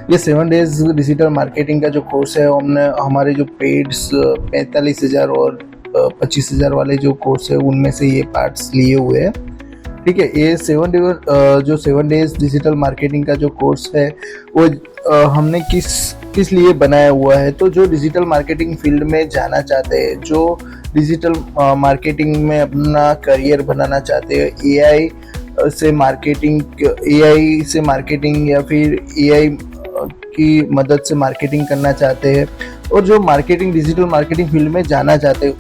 ये 7 days digital marketing का जो कोर्स है, हमने हमारे जो पेड्स 45,000 और 25,000 वाले जो कोर्स है उनमें से ये पार्ट्स लिए हुए हैं। ठीक है, ये 7 डेज डिजिटल मार्केटिंग का जो कोर्स है वो हमने किस लिए बनाया हुआ है। तो जो डिजिटल मार्केटिंग फील्ड में जाना चाहते हैं, जो डिजिटल मार्केटिंग में अपना करियर बनाना चाहते हैं, एआई से मार्केटिंग या फिर एआई की मदद से मार्केटिंग करना चाहते हैं, और जो डिजिटल मार्केटिंग फील्ड में जाना चाहते हैं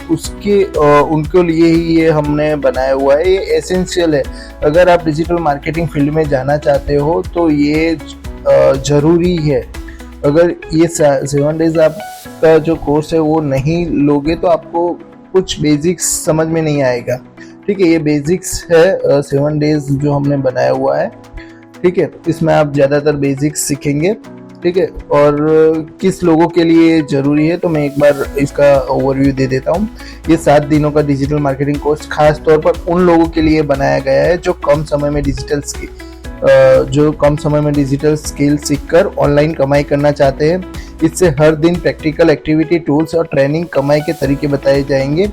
उनके लिए ही ये हमने बनाया हुआ है। ये एसेंशियल है। अगर आप डिजिटल मार्केटिंग फील्ड में जाना चाहते हो तो ये ज़रूरी है। अगर ये 7 डेज आपका जो कोर्स है वो नहीं लोगे तो आपको कुछ बेसिक्स समझ में नहीं आएगा। ठीक है, ये बेसिक्स है 7 डेज जो हमने बनाया हुआ है। ठीक है, इसमें आप ज़्यादातर बेसिक्स सीखेंगे। ठीक है, और किस लोगों के लिए ज़रूरी है तो मैं एक बार इसका ओवरव्यू दे देता हूँ। ये 7 दिनों का डिजिटल मार्केटिंग कोर्स खास तौर पर उन लोगों के लिए बनाया गया है जो कम समय में डिजिटल स्किल सीखकर ऑनलाइन कमाई करना चाहते हैं। इससे हर दिन प्रैक्टिकल एक्टिविटी, टूल्स और ट्रेनिंग कमाई के तरीके बताए जाएंगे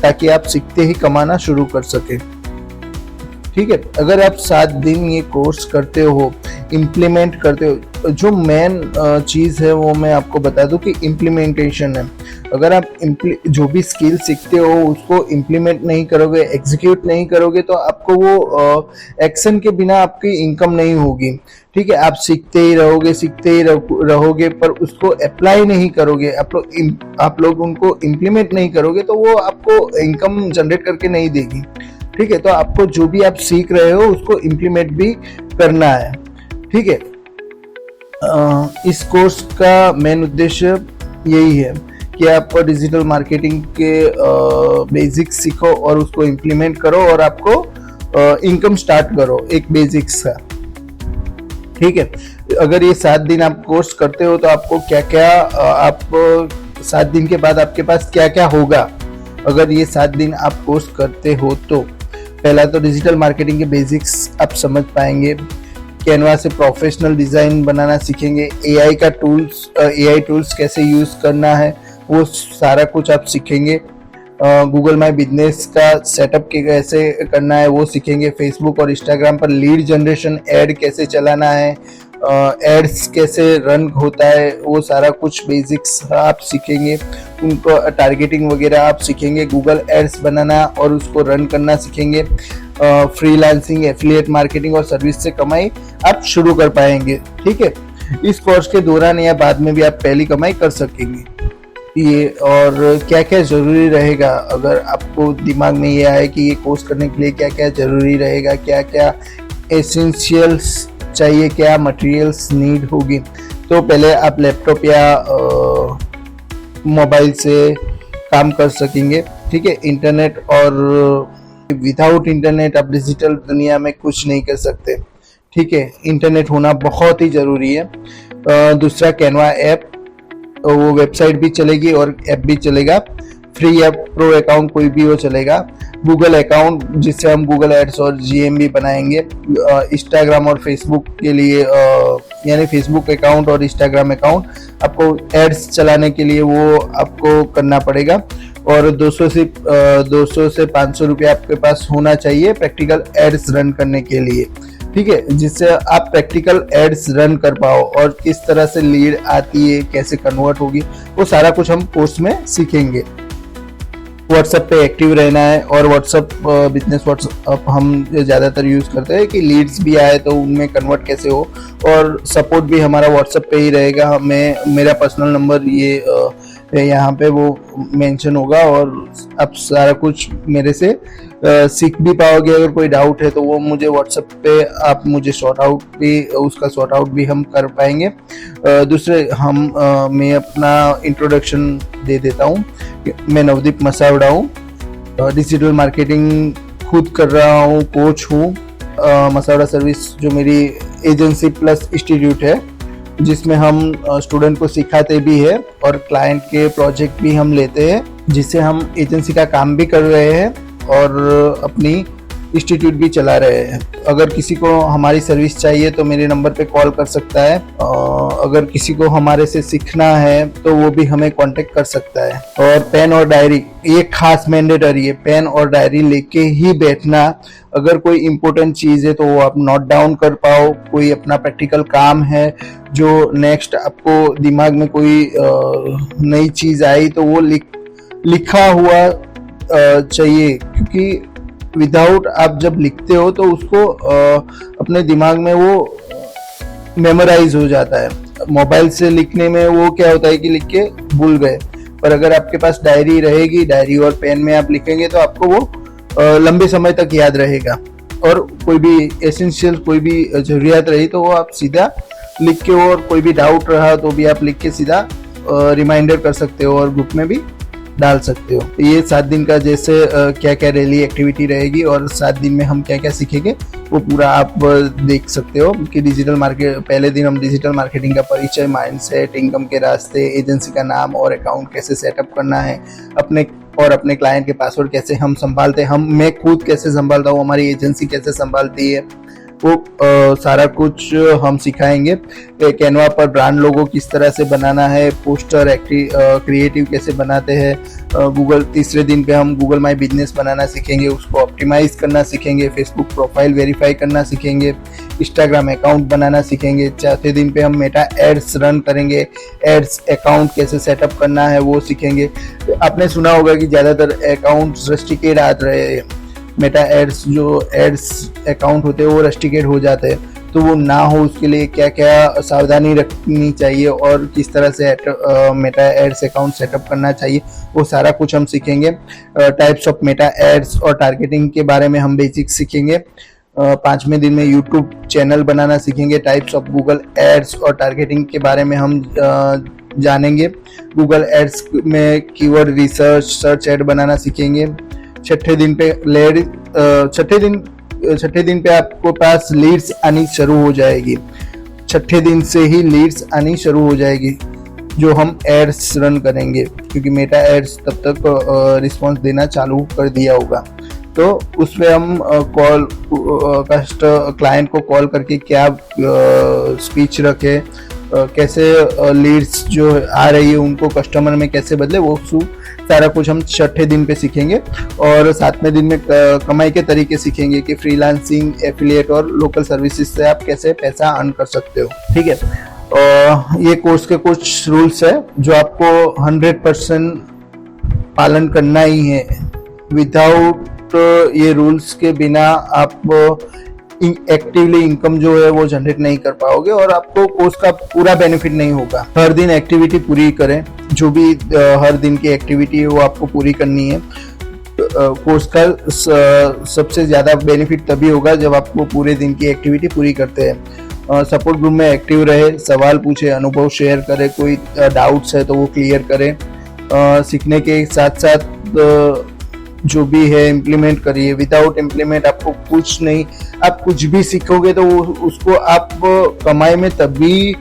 ताकि आप सीखते ही कमाना शुरू कर सके। ठीक है, अगर आप 7 दिन ये कोर्स करते हो, इम्प्लीमेंट करते हो, जो मेन चीज़ है वो मैं आपको बता दूं कि इम्प्लीमेंटेशन है। अगर आप जो भी स्किल सीखते हो उसको इम्प्लीमेंट नहीं करोगे, एग्जीक्यूट नहीं करोगे तो आपको वो एक्शन के बिना आपकी इनकम नहीं होगी। ठीक है, आप सीखते ही रहोगे पर उसको अप्लाई नहीं करोगे, आप लोग उनको इम्प्लीमेंट नहीं करोगे तो वो आपको इनकम जनरेट करके नहीं देगी। ठीक है, तो आपको जो भी आप सीख रहे हो उसको इम्प्लीमेंट भी करना है। ठीक है, इस कोर्स का मेन उद्देश्य यही है कि आप डिजिटल मार्केटिंग के बेसिक्स सीखो और उसको इम्प्लीमेंट करो और आपको इनकम स्टार्ट करो एक बेसिक्स का। ठीक है, अगर ये 7 दिन आप कोर्स करते हो तो आपको आप 7 दिन के बाद आपके पास क्या क्या होगा। अगर ये 7 दिन आप कोर्स करते हो तो पहला तो डिजिटल मार्केटिंग के बेसिक्स आप समझ पाएंगे, कैनवा से प्रोफेशनल डिज़ाइन बनाना सीखेंगे, एआई टूल्स कैसे यूज़ करना है वो सारा कुछ आप सीखेंगे, गूगल माई बिजनेस का सेटअप कैसे करना है वो सीखेंगे, फेसबुक और इंस्टाग्राम पर लीड जनरेशन ऐड कैसे चलाना है, एड्स कैसे रन होता है वो सारा कुछ बेसिक्स आप सीखेंगे, उनको टारगेटिंग वगैरह आप सीखेंगे, गूगल एड्स बनाना और उसको रन करना सीखेंगे, फ्रीलांसिंग, एफिलिएट मार्केटिंग और सर्विस से कमाई आप शुरू कर पाएंगे। ठीक है, इस कोर्स के दौरान या बाद में भी आप पहली कमाई कर सकेंगे। ये और क्या क्या ज़रूरी रहेगा, अगर आपको दिमाग में ये आए कि ये कोर्स करने के लिए क्या क्या ज़रूरी रहेगा, क्या क्या एसेंशियल्स चाहिए, क्या मटेरियल्स नीड होगी, तो पहले आप लैपटॉप या मोबाइल से काम कर सकेंगे। ठीक है, इंटरनेट और विदाउट इंटरनेट आप डिजिटल दुनिया में कुछ नहीं कर सकते। ठीक है, इंटरनेट होना बहुत ही ज़रूरी है। दूसरा कैनवा ऐप, वो वेबसाइट भी चलेगी और ऐप भी चलेगा, फ्री ऐप, प्रो अकाउंट कोई भी वो चलेगा, गूगल अकाउंट जिससे हम गूगल एड्स और जीएमबी बनाएंगे, इंस्टाग्राम और फेसबुक के लिए यानी फेसबुक अकाउंट और इंस्टाग्राम अकाउंट आपको एड्स चलाने के लिए वो आपको करना पड़ेगा, और 200 से 500 रुपये आपके पास होना चाहिए प्रैक्टिकल एड्स रन करने के लिए। ठीक है, जिससे आप प्रैक्टिकल एड्स रन कर पाओ और किस तरह से लीड आती है, कैसे कन्वर्ट होगी, वो सारा कुछ हम कोर्स में सीखेंगे। व्हाट्सएप पे एक्टिव रहना है, और व्हाट्सएप बिजनेस व्हाट्सएप हम ज़्यादातर यूज़ करते हैं कि लीड्स भी आए तो उनमें कन्वर्ट कैसे हो, और सपोर्ट भी हमारा व्हाट्सएप पे ही रहेगा। मेरा पर्सनल नंबर ये यहाँ पे वो मेंशन होगा और आप सारा कुछ मेरे से सीख भी पाओगे। अगर कोई डाउट है तो वो मुझे व्हाट्सएप पे आप मुझे उसका सॉर्ट आउट भी हम कर पाएंगे। दूसरे मैं अपना इंट्रोडक्शन दे देता हूँ। मैं नवदीप मसावड़ा हूँ, डिजिटल मार्केटिंग खुद कर रहा हूँ, कोच हूँ। मसावड़ा सर्विस जो मेरी एजेंसी प्लस इंस्टीट्यूट है, जिसमें हम स्टूडेंट को सिखाते भी है और क्लाइंट के प्रोजेक्ट भी हम लेते हैं, जिससे हम एजेंसी का काम भी कर रहे हैं और अपनी इंस्टीट्यूट भी चला रहे हैं। अगर किसी को हमारी सर्विस चाहिए तो मेरे नंबर पे कॉल कर सकता है। अगर किसी को हमारे से सीखना है तो वो भी हमें कांटेक्ट कर सकता है। और पेन और डायरी ये खास मैंडेटरी है, पेन और डायरी लेके ही बैठना। अगर कोई इम्पोर्टेंट चीज़ है तो वो आप नोट डाउन कर पाओ, कोई अपना प्रैक्टिकल काम है जो नेक्स्ट आपको दिमाग में कोई नई चीज़ आई तो वो लिखा हुआ चाहिए, क्योंकि विदाउट आप जब लिखते हो तो उसको अपने दिमाग में वो मेमोराइज हो जाता है। मोबाइल से लिखने में वो क्या होता है कि लिख के भूल गए, पर अगर आपके पास डायरी रहेगी, डायरी और पेन में आप लिखेंगे तो आपको वो लंबे समय तक याद रहेगा। और कोई भी एसेंशियल कोई भी जरूरियात रही तो वो आप सीधा लिख के, और कोई भी डाउट रहा तो भी आप लिख के सीधा रिमाइंडर कर सकते हो और ग्रुप में भी डाल सकते हो। ये 7 दिन का जैसे क्या क्या डेली एक्टिविटी रहेगी और 7 दिन में हम क्या क्या सीखेंगे वो पूरा आप देख सकते हो कि डिजिटल मार्केट, पहले दिन हम डिजिटल मार्केटिंग का परिचय, माइंडसेट, इनकम के रास्ते, एजेंसी का नाम और अकाउंट कैसे सेटअप करना है, अपने क्लाइंट के पासवर्ड कैसे हम संभालते हैं, मैं खुद कैसे संभालता हूँ, हमारी एजेंसी कैसे संभालती है, वो सारा कुछ हम सिखाएंगे। कैनवा पर ब्रांड लोगो किस तरह से बनाना है, पोस्टर क्रिएटिव कैसे बनाते हैं। गूगल तीसरे दिन पे हम गूगल माई बिजनेस बनाना सीखेंगे, उसको ऑप्टिमाइज करना सीखेंगे। फेसबुक प्रोफाइल वेरीफाई करना सीखेंगे, इंस्टाग्राम अकाउंट बनाना सीखेंगे। चौथे दिन पे हम मेटा एड्स रन करेंगे, एड्स अकाउंट कैसे सेटअप करना है वो सीखेंगे। आपने सुना होगा कि ज़्यादातर अकाउंट्स रस्टिकेट आ रहे हैं, मेटा एड्स जो एड्स अकाउंट होते हैं वो रस्टिकेट हो जाते हैं, तो वो ना हो उसके लिए क्या क्या सावधानी रखनी चाहिए और किस तरह से मेटा एड्स अकाउंट सेटअप करना चाहिए वो सारा कुछ हम सीखेंगे। टाइप्स ऑफ मेटा एड्स और टारगेटिंग के बारे में हम बेसिक सीखेंगे। 5वें दिन में यूट्यूब चैनल बनाना सीखेंगे। टाइप्स ऑफ गूगल एड्स और टारगेटिंग के बारे में हम जानेंगे। गूगल एड्स में कीवर्ड रिसर्च, सर्च एड बनाना सीखेंगे। छठे दिन पे आपको पास लीड्स आनी शुरू हो जाएगी। छठे दिन से ही लीड्स आनी शुरू हो जाएगी जो हम एड्स रन करेंगे, क्योंकि मेटा एड्स तब तक रिस्पांस देना चालू कर दिया होगा। तो उसमें हम क्लाइंट को कॉल करके क्या स्पीच रखे, कैसे लीड्स जो आ रही है उनको कस्टमर में कैसे बदले, वो सारा कुछ हम छठे दिन पे सीखेंगे। और 7वें दिन में कमाई के तरीके सीखेंगे कि फ्रीलांसिंग, एफिलिएट और लोकल सर्विसेज से आप कैसे पैसा अर्न कर सकते हो। ठीक है, ये कोर्स के कुछ रूल्स है जो आपको 100% पालन करना ही है। विदाउट ये रूल्स के बिना आप एक्टिवली इनकम जो है वो जनरेट नहीं कर पाओगे और आपको कोर्स का पूरा बेनिफिट नहीं होगा। हर दिन एक्टिविटी पूरी करें, जो भी हर दिन की एक्टिविटी है वो आपको पूरी करनी है। कोर्स का सबसे ज़्यादा बेनिफिट तभी होगा जब आपको पूरे दिन की एक्टिविटी पूरी करते हैं। सपोर्ट ग्रुप में एक्टिव रहे, सवाल पूछे, अनुभव शेयर करें, कोई डाउट्स है तो वो क्लियर करें। सीखने के साथ साथ जो भी है इम्प्लीमेंट करिए। विदाउट इम्प्लीमेंट आपको कुछ नहीं, आप कुछ भी सीखोगे तो उसको आप कमाई में तभी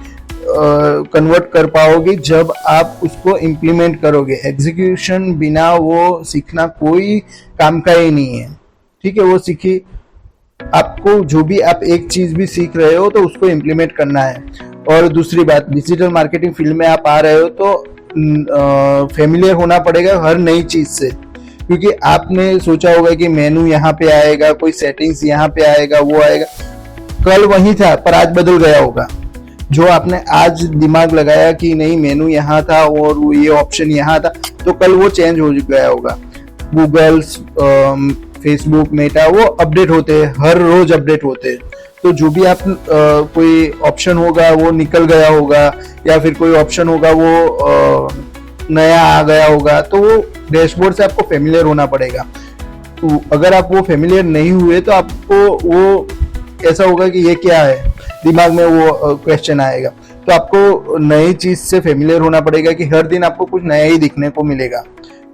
कन्वर्ट कर पाओगे जब आप उसको इम्प्लीमेंट करोगे। एग्जीक्यूशन बिना वो सीखना कोई काम का ही नहीं है। ठीक है, वो सीखी आपको, जो भी आप एक चीज भी सीख रहे हो तो उसको इम्प्लीमेंट करना है। और दूसरी बात, डिजिटल मार्केटिंग फील्ड में आप आ रहे हो तो फेमिलियर होना पड़ेगा हर नई चीज से, क्योंकि आपने सोचा होगा कि मेनू यहाँ पे आएगा, कोई सेटिंग्स यहाँ पे आएगा, वो आएगा, कल वही था पर आज बदल गया होगा। जो आपने आज दिमाग लगाया कि नहीं मेनू यहाँ था और ये ऑप्शन यहाँ था, तो कल वो चेंज हो गया होगा। गूगल, फेसबुक, मेटा वो अपडेट होते हैं, हर रोज अपडेट होते हैं। तो जो भी आप कोई ऑप्शन होगा वो निकल गया होगा, या फिर कोई ऑप्शन होगा वो नया आ गया होगा, तो वो डैशबोर्ड से आपको फेमिलियर होना पड़ेगा। तो अगर आप वो फेमिलियर नहीं हुए तो आपको वो ऐसा होगा कि ये क्या है, दिमाग में वो क्वेश्चन आएगा। तो आपको नई चीज से फेमिलियर होना पड़ेगा कि हर दिन आपको कुछ नया ही दिखने को मिलेगा।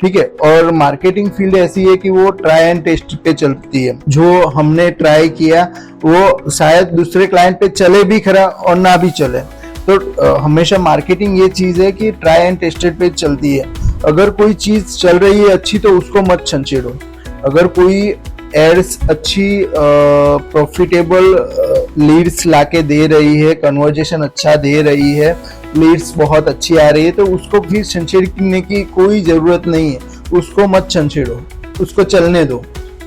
ठीक है, और मार्केटिंग फील्ड ऐसी है कि वो ट्राई एंड टेस्ट पे चलती है। जो हमने ट्राई किया वो शायद दूसरे क्लाइंट पे चले भी खरा और ना भी चले। तो हमेशा मार्केटिंग ये चीज है कि ट्राई एंड टेस्टेड पे चलती है। अगर कोई चीज चल रही है अच्छी तो उसको मत छंछेड़ो। अगर कोई एड्स अच्छी प्रॉफिटेबल लीड्स लाके दे रही है, कन्वर्जेशन अच्छा दे रही है, लीड्स बहुत अच्छी आ रही है, तो उसको फिर छेड़ने की कोई ज़रूरत नहीं है। उसको मत छेड़ो, उसको चलने दो,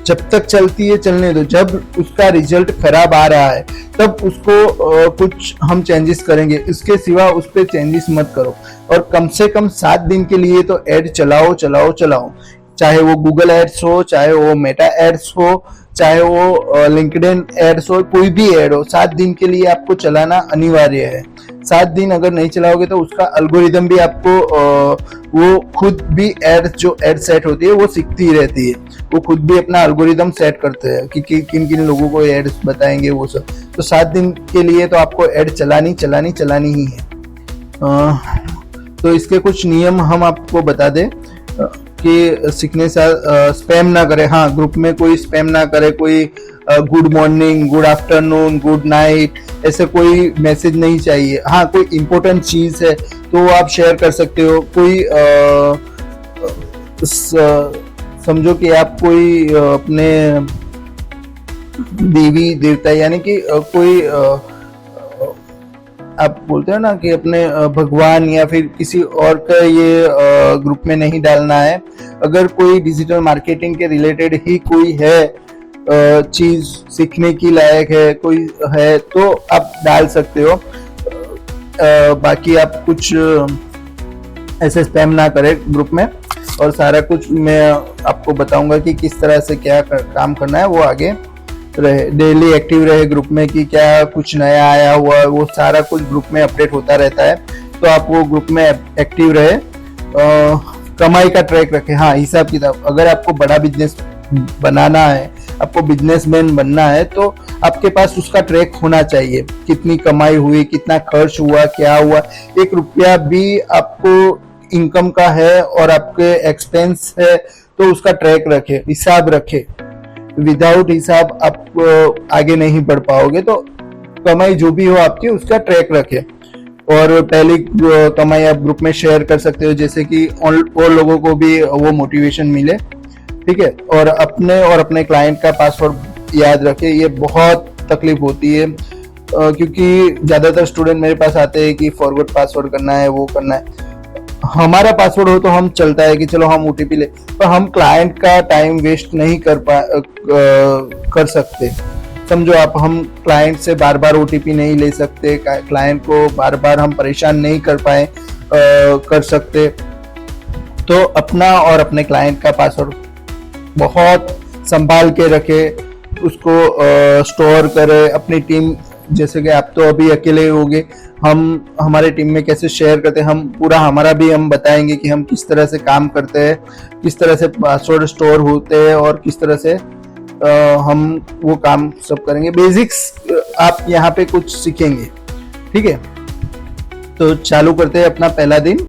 जब तक चलती है चलने दो। जब उसका रिजल्ट खराब आ रहा है तब उसको कुछ हम चेंजेस करेंगे, इसके सिवा उस पर चेंजेस मत करो। और कम से कम 7 दिन के लिए तो ऐड चलाओ चलाओ चलाओ, चाहे वो गूगल एड्स हो, चाहे वो मेटा एड्स हो, चाहे वो लिंक्डइन एड्स हो, कोई भी एड हो, 7 दिन के लिए आपको चलाना अनिवार्य है। 7 दिन अगर नहीं चलाओगे तो उसका एल्गोरिदम भी आपको वो खुद भी एड्स, जो एड सेट होती है वो सीखती रहती है, वो खुद भी अपना एल्गोरिदम सेट करते हैं कि किन किन लोगों को एड्स बताएंगे वो सब। तो 7 दिन के लिए तो आपको एड चलानी ही है। तो इसके कुछ नियम हम आपको बता दें कि सीखने से स्पैम ना करे। हाँ, ग्रुप में कोई स्पैम ना करे, कोई good morning, good afternoon, good night, ऐसे कोई मैसेज नहीं चाहिए। हाँ, कोई इम्पोर्टेंट चीज है तो आप शेयर कर सकते हो। कोई समझो कि आप कोई अपने देवी देवता, यानी कि कोई आप बोलते हैं ना कि अपने भगवान या फिर किसी और का ये ग्रुप में नहीं डालना है। अगर कोई डिजिटल मार्केटिंग के रिलेटेड ही कोई है चीज सीखने की लायक है, कोई है, तो आप डाल सकते हो। बाकी आप कुछ ऐसे स्पैम ना करें ग्रुप में, और सारा कुछ मैं आपको बताऊंगा कि किस तरह से क्या काम करना है। वो आगे रहे, डेली एक्टिव रहे ग्रुप में, कि क्या कुछ नया आया हुआ है, वो सारा कुछ ग्रुप में अपडेट होता रहता है। तो आप वो ग्रुप में एक्टिव रहे, कमाई का ट्रैक रखें। हाँ, हिसाब किताब, अगर आपको बड़ा बिजनेस बनाना है, आपको बिजनेसमैन बनना है, तो आपके पास उसका ट्रैक होना चाहिए। कितनी कमाई हुई, कितना खर्च हुआ, क्या हुआ, 1 रुपया भी आपको इनकम का है और आपके एक्सपेंस है, तो उसका ट्रैक रखे, हिसाब रखे। विदाउट हिसाब आप आगे नहीं बढ़ पाओगे। तो कमाई जो भी हो आपकी, उसका ट्रैक रखे। और पहली कमाई आप ग्रुप में शेयर कर सकते हो, जैसे कि और लोगों को भी वो मोटिवेशन मिले, ठीक है। और अपने क्लाइंट का पासवर्ड याद रखे। ये बहुत तकलीफ होती है, क्योंकि ज्यादातर स्टूडेंट मेरे पास आते हैं कि फॉरवर्ड पासवर्ड करना है, वो करना है। हमारा पासवर्ड हो तो हम चलता है कि चलो हम ओटीपी ले, पर हम क्लाइंट का टाइम वेस्ट नहीं कर सकते। समझो आप, हम क्लाइंट से बार बार ओटीपी नहीं ले सकते, क्लाइंट को बार बार हम परेशान नहीं कर सकते। तो अपना और अपने क्लाइंट का पासवर्ड बहुत संभाल के रखे, उसको स्टोर करे। अपनी टीम, जैसे कि आप तो अभी अकेले होगे, हम हमारे टीम में कैसे शेयर करते हैं, हम पूरा हमारा भी हम बताएंगे कि हम किस तरह से काम करते हैं, किस तरह से पासवर्ड स्टोर होते हैं और किस तरह से हम वो काम सब करेंगे। बेसिक्स आप यहाँ पे कुछ सीखेंगे, ठीक है। तो चालू करते हैं अपना पहला दिन।